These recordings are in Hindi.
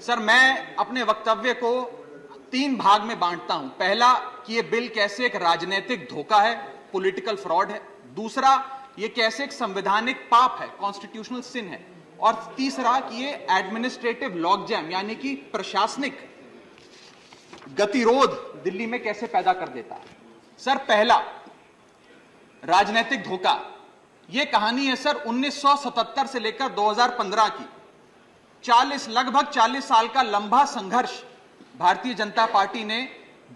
सर, मैं अपने वक्तव्य को 3 भाग में बांटता हूं। पहला कि यह बिल कैसे एक राजनीतिक धोखा है, पॉलिटिकल फ्रॉड है। दूसरा, यह कैसे एक संवैधानिक पाप है, कॉन्स्टिट्यूशनल सिन है। और तीसरा कि यह एडमिनिस्ट्रेटिव लॉकजैम यानी कि प्रशासनिक गतिरोध दिल्ली में कैसे पैदा कर देता है। सर, पहला राजनीतिक धोखा, यह कहानी है सर 1977 से लेकर 2015 की। लगभग 40 साल का लंबा संघर्ष भारतीय जनता पार्टी ने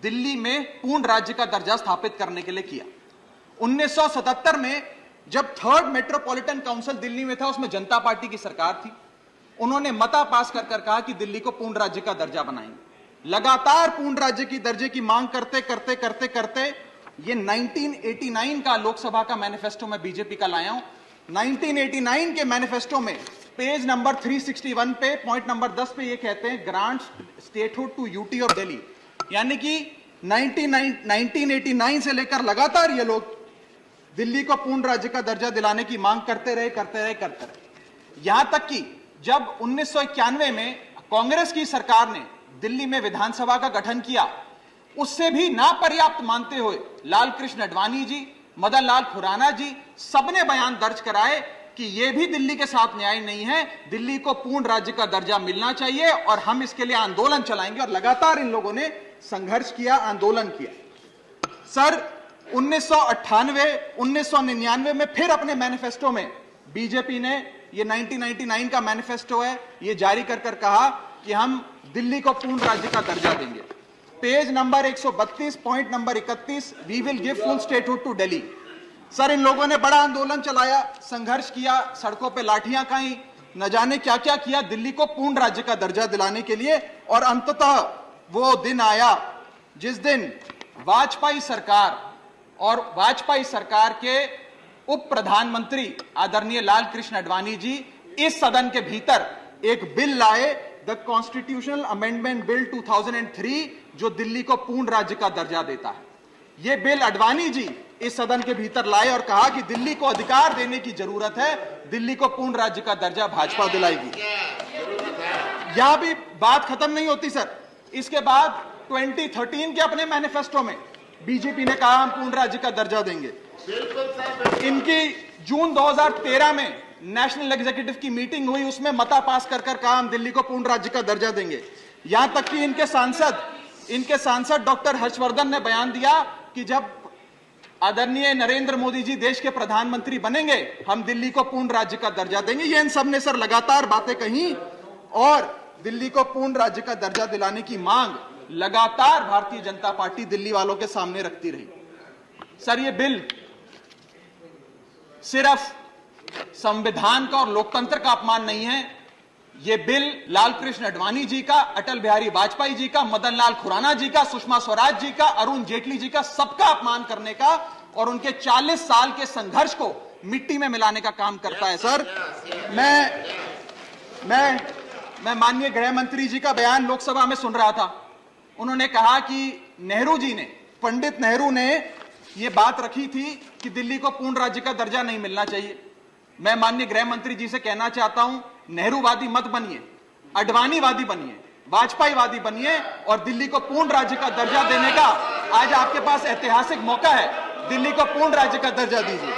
दिल्ली में पूर्ण राज्य का दर्जा स्थापित करने के लिए किया। 1977 में जब 3rd मेट्रोपॉलिटन काउंसिल दिल्ली में था, उसमें जनता पार्टी की सरकार थी। उन्होंने मता पास कर कहा कि दिल्ली को पूर्ण राज्य का दर्जा बनाएंगे। लगातार पूर्ण राज्य की दर्जे की मांग करते करते करते करते ये 1989 का लोकसभा का मैनिफेस्टो में बीजेपी का लाया हूं। 1989 के मैनिफेस्टो में पेज नंबर 361 पे पॉइंट नंबर 10 पे ये कहते हैं, grant statehood to UT of Delhi. यानी कि 1989 से लेकर लगातार ये लोग दिल्ली को पूर्ण राज्य का दर्जा दिलाने की मांग करते रहे। यहां तक कि जब 1991 में कांग्रेस की सरकार ने दिल्ली में विधानसभा का गठन किया, उससे भी ना पर्याप्त मानते हुए लाल कृष्ण आडवाणी जी, मदन लाल खुराना जी सबने बयान दर्ज कराए कि यह भी दिल्ली के साथ न्याय नहीं है, दिल्ली को पूर्ण राज्य का दर्जा मिलना चाहिए और हम इसके लिए आंदोलन चलाएंगे। और लगातार इन लोगों ने संघर्ष किया, आंदोलन किया। सर, 1999 में फिर अपने मैनिफेस्टो में बीजेपी ने, ये 1999 का मैनिफेस्टो है, ये जारी कर कहा कि हम दिल्ली को पूर्ण राज्य का दर्जा देंगे। Page number 132 point number 31, we will give full statehood to Delhi. Sir, इन लोगों ने बड़ा आंदोलन चलाया, संघर्ष किया, सड़कों पे लाठियां खाई, न जाने क्या क्या किया दिल्ली को पूर्ण राज्य का दर्जा दिलाने के लिए। और अंततः वो दिन आया जिस दिन वाजपेयी सरकार और वाजपेयी सरकार के उप प्रधानमंत्री आदरणीय लाल कृष्ण आडवाणी जी इस सदन के भीतर एक बिल लाए, द कॉन्स्टिट्यूशनल अमेंडमेंट बिल 2003, जो दिल्ली को पूर्ण राज्य का दर्जा देता है। यह बिल आडवाणी जी इस सदन के भीतर लाए और कहा कि दिल्ली को अधिकार देने की जरूरत है, दिल्ली को पूर्ण राज्य का दर्जा भाजपा दिलाएगी। यहां भी बात खत्म नहीं होती सर। इसके बाद 2013 के अपने मैनिफेस्टो में बीजेपी ने कहा हम पूर्ण राज्य का दर्जा देंगे। इनकी जून 2013 में नेशनल एग्जीक्यूटिव की मीटिंग हुई, उसमें मता पास कर कहा हम दिल्ली को पूर्ण राज्य का दर्जा देंगे। यहां तक कि इनके सांसद डॉक्टर हर्षवर्धन ने बयान दिया कि जब आदरणीय नरेंद्र मोदी जी देश के प्रधानमंत्री बनेंगे, हम दिल्ली को पूर्ण राज्य का दर्जा देंगे। ये इन सब ने सर लगातार बातें कही और दिल्ली को पूर्ण राज्य का दर्जा दिलाने की मांग लगातार भारतीय जनता पार्टी दिल्ली वालों के सामने रखती रही। सर, ये बिल सिर्फ संविधान का और लोकतंत्र का अपमान नहीं है, यह बिल लाल कृष्ण आडवाणी जी का, अटल बिहारी वाजपेयी जी का, मदन लाल खुराना जी का, सुषमा स्वराज जी का, अरुण जेटली जी का, सबका अपमान करने का और उनके 40 साल के संघर्ष को मिट्टी में मिलाने का काम करता है। सर, मैं माननीय गृह मंत्री जी का बयान लोकसभा में सुन रहा था। उन्होंने कहा कि पंडित नेहरू ने यह बात रखी थी कि दिल्ली को पूर्ण राज्य का दर्जा नहीं मिलना चाहिए। मैं माननीय गृह मंत्री जी से कहना चाहता हूं, नेहरूवादी मत बनिए, आडवाणीवादी बनिए, वाजपेयीवादी बनिए और दिल्ली को पूर्ण राज्य का दर्जा देने का आज आपके पास ऐतिहासिक मौका है। दिल्ली को पूर्ण राज्य का दर्जा दीजिए।